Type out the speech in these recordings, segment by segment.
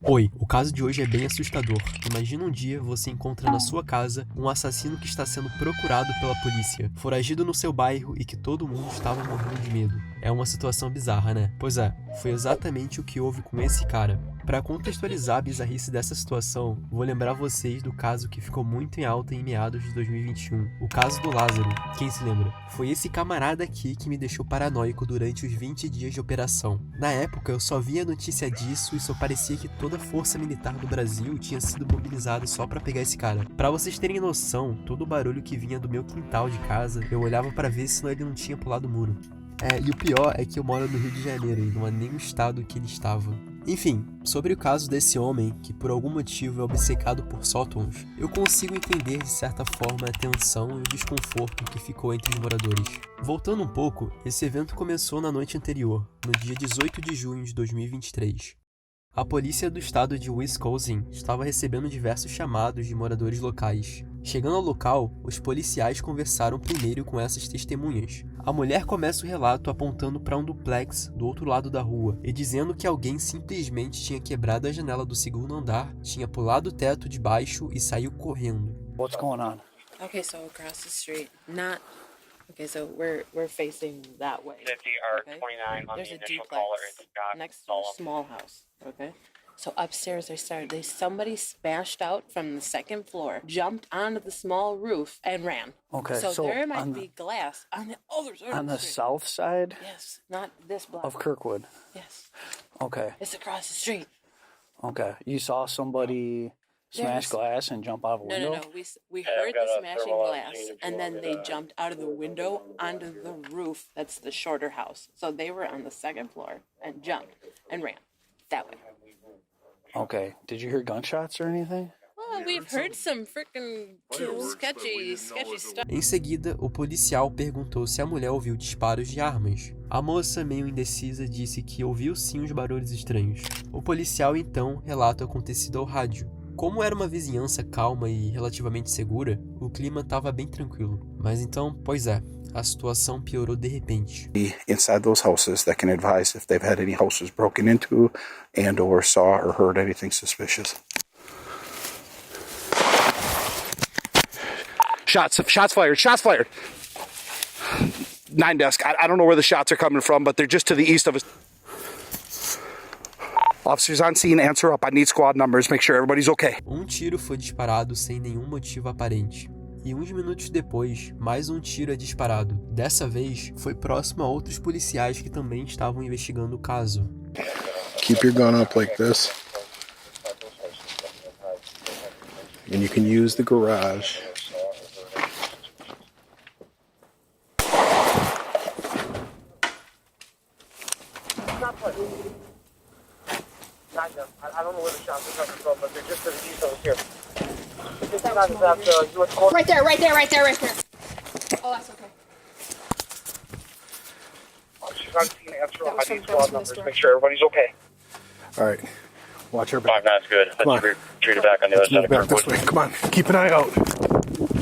Oi, o caso de hoje é bem assustador. Imagina um dia você encontra na sua casa um assassino que está sendo procurado pela polícia, foragido no seu bairro e que todo mundo estava morrendo de medo. É uma situação bizarra, né? Pois é, foi exatamente o que houve com esse cara. Para contextualizar a bizarrice dessa situação, vou lembrar vocês do caso que ficou muito em alta em meados de 2021, o caso do Lázaro. Quem se lembra? Foi esse camarada aqui que me deixou paranoico durante os 20 dias de operação. Na época, eu só via notícia disso e só parecia que toda a força militar do Brasil tinha sido mobilizada só pra pegar esse cara. Pra vocês terem noção, todo o barulho que vinha do meu quintal de casa, eu olhava pra ver se ele não tinha pulado o muro. E o pior é que eu moro no Rio de Janeiro e não é nem o estado que ele estava. Enfim, sobre o caso desse homem, que por algum motivo é obcecado por sótãos, eu consigo entender de certa forma a tensão e o desconforto que ficou entre os moradores. Voltando um pouco, esse evento começou na noite anterior, no dia 18 de junho de 2023. A polícia do estado de Wisconsin estava recebendo diversos chamados de moradores locais. Chegando ao local, os policiais conversaram primeiro com essas testemunhas. A mulher começa o relato apontando para um duplex do outro lado da rua e dizendo que alguém simplesmente tinha quebrado a janela do segundo andar, tinha pulado o teto de baixo e saiu correndo. What's going on? Okay, so across the street, not. Okay, so we're facing that way. 50 or Okay. 29 on There's the a initial duplex caller. It's got next to a small house. Okay. So upstairs somebody smashed out from the second floor, jumped onto the small roof, and ran. Okay, So so there might on be glass on the other side On of the the street. south side Yes, not this block. of Kirkwood. Yes, Okay, it's across the street. okay. You saw somebody smash There's- glass and jump out of a No, window? no, no. We Yeah, I've heard got the a smashing thermal glass, machine if you and want then me they to- jumped out of the window onto the roof. That's the shorter house. So they were on the second floor and jumped and ran that way. Okay. Did you hear gunshots or anything? Well, we've heard some freaking sketchy stuff. Em seguida, o policial perguntou se a mulher ouviu disparos de armas. A moça, meio indecisa, disse que ouviu sim os barulhos estranhos. O policial então relata o acontecido ao rádio. Como era uma vizinhança calma e relativamente segura, o clima estava bem tranquilo. Mas então, pois é, a situação piorou de repente. Inside those houses that can advise if they've had any houses broken into and or saw or heard anything suspicious. Shots fired. 9 desk. I don't know where the shots are coming from, but they're just to the east of us. Officers on scene, answer up. I need squad numbers. Make sure everybody's okay. Um tiro foi disparado sem nenhum motivo aparente. E uns minutos depois, mais um tiro é disparado. Dessa vez, foi próximo a outros policiais que também estavam investigando o caso. Keep your gun up like this. And you can use the garage. I don't know where the shots are coming from, but they're just to the east of us here. Right there. Oh, that's okay. She's on scene, answer up. I need squad numbers. Make sure everybody's okay. All right. Watch your back. 5-9's good. Come on. Let's retreat it back on the other Let's side move of back this Kirkwood. way. Come on. Keep an eye out.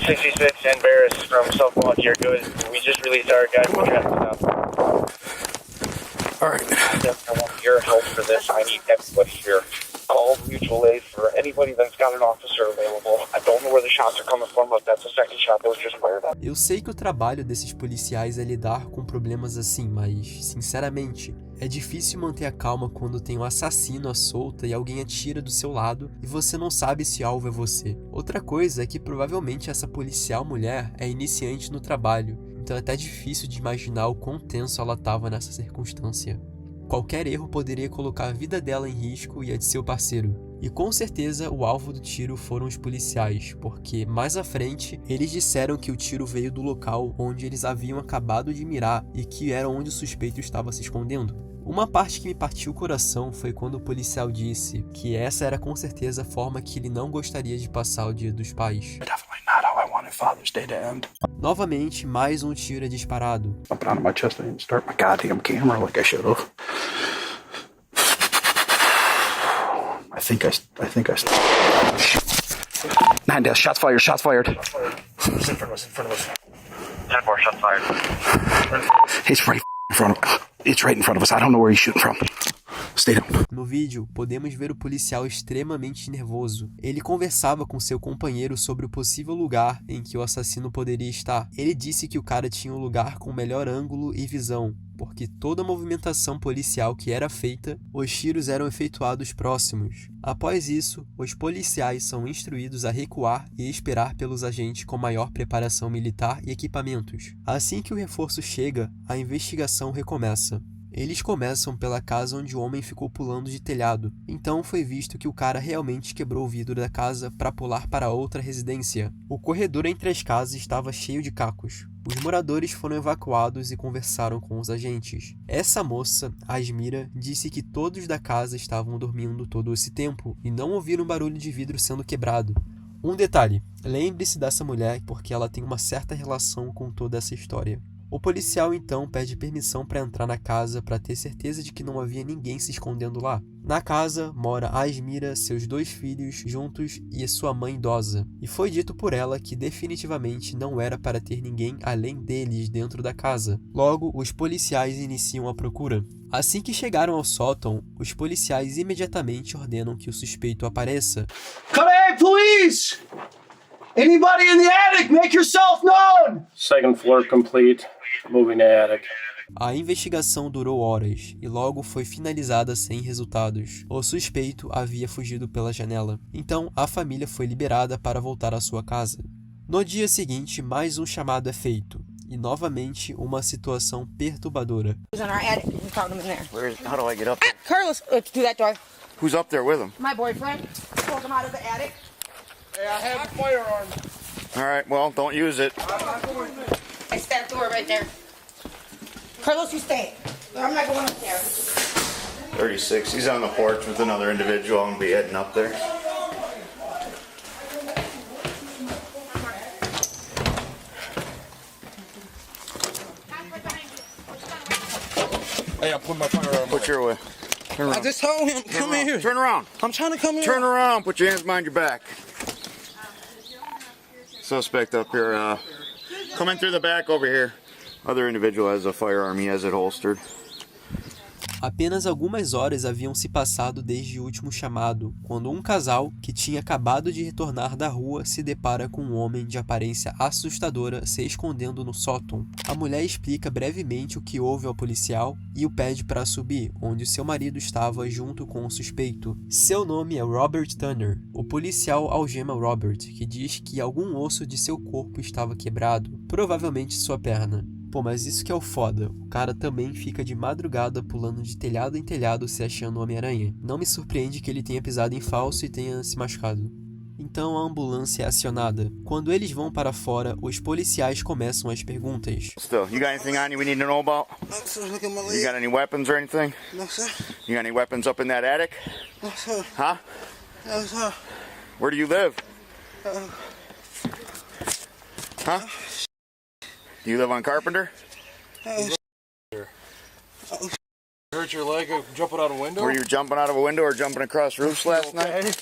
66 and Barris from South Volunteer. Good. We just released our guys from traffic stop. All right. I want your help for this. I need everybody here. Call mutual aid for anybody that's got an officer available. I don't know where the shots are coming from, but that's the second shot that was just fired at. Eu sei que o trabalho desses policiais é lidar com problemas assim, mas, sinceramente, é difícil manter a calma quando tem um assassino à solta e alguém atira do seu lado e você não sabe se o alvo é você. Outra coisa é que provavelmente essa policial mulher é iniciante no trabalho, então é até difícil de imaginar o quão tenso ela estava nessa circunstância. Qualquer erro poderia colocar a vida dela em risco e a de seu parceiro. E com certeza o alvo do tiro foram os policiais, porque mais à frente eles disseram que o tiro veio do local onde eles haviam acabado de mirar e que era onde o suspeito estava se escondendo. Uma parte que me partiu o coração foi quando o policial disse que essa era com certeza a forma que ele não gostaria de passar o Dia dos Pais. Definitely not how I wanted Father's Day to end. Novamente, mais um tiro é disparado. Jumping onto my chest, I didn't start my goddamn camera like I should have. I think I 9 desk. Shots fired. It's in front of us. 10-4, shots fired. It's right in front of us. I don't know where he's shooting from. Stay down. No vídeo, podemos ver o policial extremamente nervoso. Ele conversava com seu companheiro sobre o possível lugar em que o assassino poderia estar. Ele disse que o cara tinha um lugar com melhor ângulo e visão, porque toda a movimentação policial que era feita, os tiros eram efetuados próximos. Após isso, os policiais são instruídos a recuar e esperar pelos agentes com maior preparação militar e equipamentos. Assim que o reforço chega, a investigação recomeça. Eles começam pela casa onde o homem ficou pulando de telhado. Então foi visto que o cara realmente quebrou o vidro da casa para pular para outra residência. O corredor entre as casas estava cheio de cacos. Os moradores foram evacuados e conversaram com os agentes. Essa moça, Asmira, disse que todos da casa estavam dormindo todo esse tempo e não ouviram barulho de vidro sendo quebrado. Um detalhe, lembre-se dessa mulher porque ela tem uma certa relação com toda essa história. O policial então pede permissão para entrar na casa para ter certeza de que não havia ninguém se escondendo lá. Na casa mora Asmira, seus 2 filhos juntos e sua mãe idosa. E foi dito por ela que definitivamente não era para ter ninguém além deles dentro da casa. Logo, os policiais iniciam a procura. Assim que chegaram ao sótão, os policiais imediatamente ordenam que o suspeito apareça. Come in, please! Anybody in the attic, make yourself known! Second floor complete. Moving to attic. A investigação durou horas e logo foi finalizada sem resultados. O suspeito havia fugido pela janela. Então, a família foi liberada para voltar à sua casa. No dia seguinte, mais um chamado é feito. E novamente, uma situação perturbadora. Who's in our attic? We found him in there. How do I get up there? Carlos, through that door. Who's up there with him? My boyfriend pulled him out of the attic. Hey, I have a firearm. All right, well, don't use it. It's that door right there. Carlos, you stay. I'm not going up there. 36. He's on the porch with another individual. I'm gonna be heading up there. Hey, I put my firearm. Put your way. Turn around. I just told him, come in here. Turn around. I'm trying to come in. Turn around. Put your hands behind your back. Suspect up here. Come in through the back over here. Other individual has a firearm. He has it holstered. Apenas algumas horas haviam se passado desde o último chamado, quando um casal, que tinha acabado de retornar da rua, se depara com um homem de aparência assustadora se escondendo no sótão. A mulher explica brevemente o que houve ao policial e o pede para subir, onde seu marido estava junto com o suspeito. Seu nome é Robert Turner. O policial algema Robert, que diz que algum osso de seu corpo estava quebrado, provavelmente sua perna. Pô, mas isso que é o foda, o cara também fica de madrugada pulando de telhado em telhado se achando Homem-Aranha. Não me surpreende que ele tenha pisado em falso e tenha se machucado. Então a ambulância é acionada. Quando eles vão para fora, os policiais começam as perguntas. Still, you got anything on you we need to know about? No, sir, look at my leg. You got any weapons or anything? No, sir. You got any weapons up in that attic? No, sir. Huh? No, sir. Where do you live? Huh? Do you live on Carpenter? Hurt your leg jumping out a window? Were you jumping out of a window or jumping across roofs last night?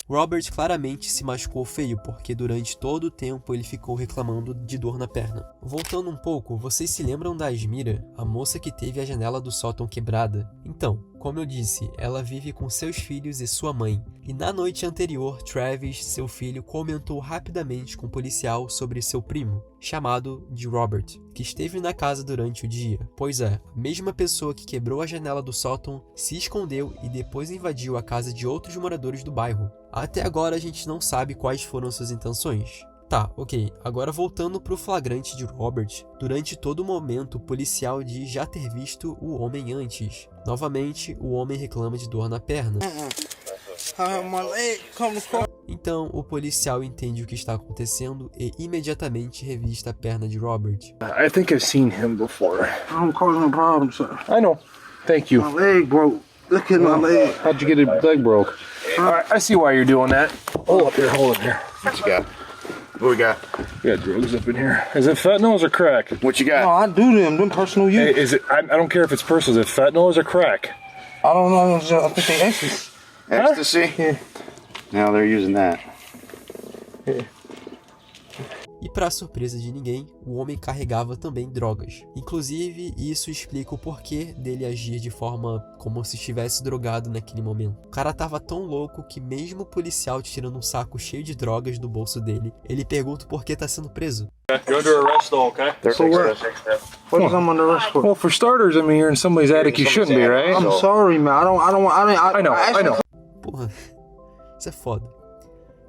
Robert claramente se machucou feio, porque durante todo o tempo ele ficou reclamando de dor na perna. Voltando um pouco, vocês se lembram da Asmira, a moça que teve a janela do sótão quebrada? Então, como eu disse, ela vive com seus filhos e sua mãe. E na noite anterior, Travis, seu filho, comentou rapidamente com o policial sobre seu primo, chamado de Robert, que esteve na casa durante o dia. Pois é, a mesma pessoa que quebrou a janela do sótão se escondeu e depois invadiu a casa de outros moradores do bairro. Até agora a gente não sabe quais foram suas intenções. Tá, ok. Agora voltando pro flagrante de Robert, durante todo o momento o policial diz já ter visto o homem antes. Novamente, o homem reclama de dor na perna. Então, o policial entende o que está acontecendo e imediatamente revista a perna de Robert. I think I've seen him before. I'm causing a problem, sir. I know. Thank you. My leg broke. Look at my leg. How'd you get your leg broke? All right, I see why you're doing that. Hold up here, hold up here. What you got? What we got? We got drugs up in here. Is it fentanyls or crack? What you No, got? I do them personal use. Hey, is it? I don't care if it's personal. Is it fentanyls or crack? I don't know. I think they ecstasy. Ecstasy? Yeah. Now they're using that. E para surpresa de ninguém, o homem carregava também drogas. Inclusive, isso explica o porquê dele agir de forma como se estivesse drogado naquele momento. O cara tava tão louco que mesmo o policial tirando um saco cheio de drogas do bolso dele, ele pergunta por que tá sendo preso. You're under arrest though, okay? For where? What is I'm under arrest for? Well, for starters, I mean, you're in somebody's attic, you shouldn't be, right? I'm sorry, man. I know. Porra, isso é foda.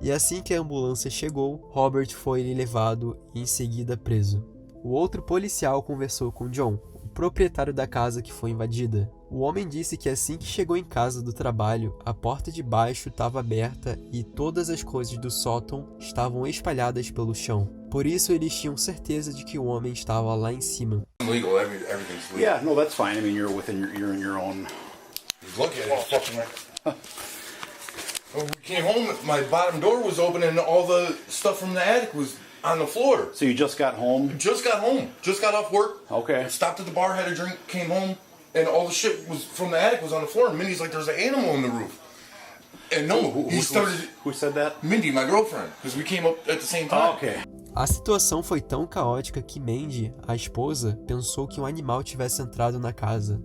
E assim que a ambulância chegou, Robert foi levado e em seguida preso. O outro policial conversou com John, o proprietário da casa que foi invadida. O homem disse que assim que chegou em casa do trabalho, a porta de baixo estava aberta e todas as coisas do sótão estavam espalhadas pelo chão. Por isso eles tinham certeza de que o homem estava lá em cima. Legal, everything's legal. Yeah, no, that's fine. I mean, you're in your own. Look at it, fucking. When we came home, my bottom door was open and all the stuff from the attic was on the floor. So you just got home? Just got home. Just got off work. Okay. Stopped at the bar, had a drink, came home, and all the shit was from the attic was on the floor. And Mindy's like, "There's an animal in the roof." And no, he started. Who said that? Mindy, my girlfriend, because we came up at the same time. Okay. A situação foi tão caótica que Mandy, a esposa, pensou que um animal tivesse entrado na casa.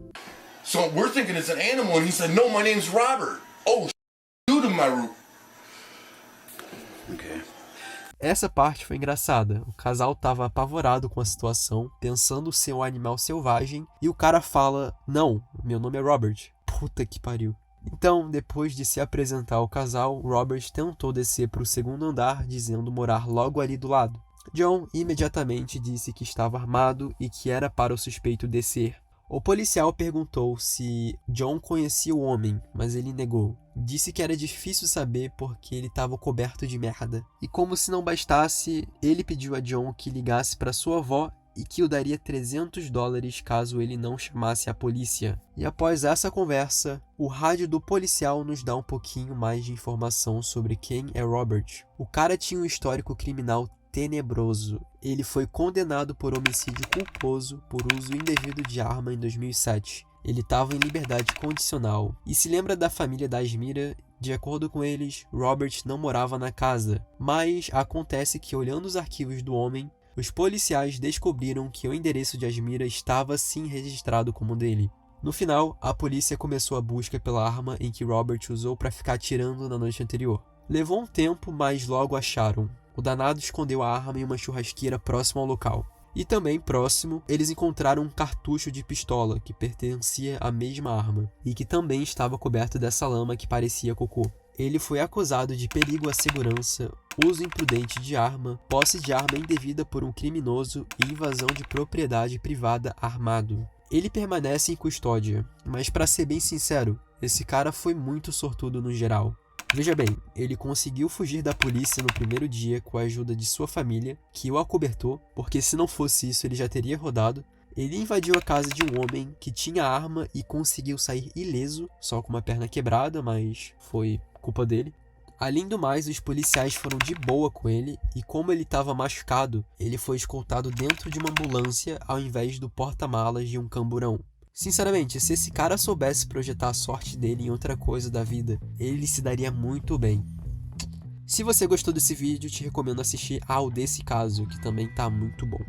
So we're thinking it's an animal, and he said, "No, my name's Robert." Oh, dude in my roof. Okay. Essa parte foi engraçada. O casal tava apavorado com a situação, pensando ser um animal selvagem, e o cara fala: "Não, meu nome é Robert." Puta que pariu. Então, depois de se apresentar ao casal, Robert tentou descer para o segundo andar, dizendo morar logo ali do lado. John imediatamente disse que estava armado e que era para o suspeito descer. O policial perguntou se John conhecia o homem, mas ele negou. Disse que era difícil saber porque ele estava coberto de merda. E como se não bastasse, ele pediu a John que ligasse para sua avó e que o daria $300 caso ele não chamasse a polícia. E após essa conversa, o rádio do policial nos dá um pouquinho mais de informação sobre quem é Robert. O cara tinha um histórico criminal tenebroso. Ele foi condenado por homicídio culposo por uso indevido de arma em 2007. Ele estava em liberdade condicional. E se lembra da família da Asmira? De acordo com eles, Robert não morava na casa. Mas acontece que, olhando os arquivos do homem, os policiais descobriram que o endereço de Asmira estava sim registrado como dele. No final, a polícia começou a busca pela arma em que Robert usou para ficar atirando na noite anterior. Levou um tempo, mas logo acharam. O danado escondeu a arma em uma churrasqueira próxima ao local. E também próximo, eles encontraram um cartucho de pistola que pertencia à mesma arma e que também estava coberto dessa lama que parecia cocô. Ele foi acusado de perigo à segurança, uso imprudente de arma, posse de arma indevida por um criminoso e invasão de propriedade privada armado. Ele permanece em custódia, mas para ser bem sincero, esse cara foi muito sortudo no geral. Veja bem, ele conseguiu fugir da polícia no primeiro dia com a ajuda de sua família, que o acobertou, porque se não fosse isso ele já teria rodado. Ele invadiu a casa de um homem que tinha arma e conseguiu sair ileso, só com uma perna quebrada, mas foi culpa dele. Além do mais, os policiais foram de boa com ele e como ele estava machucado, ele foi escoltado dentro de uma ambulância ao invés do porta-malas de um camburão. Sinceramente, se esse cara soubesse projetar a sorte dele em outra coisa da vida, ele se daria muito bem. Se você gostou desse vídeo, te recomendo assistir ao desse caso, que também tá muito bom.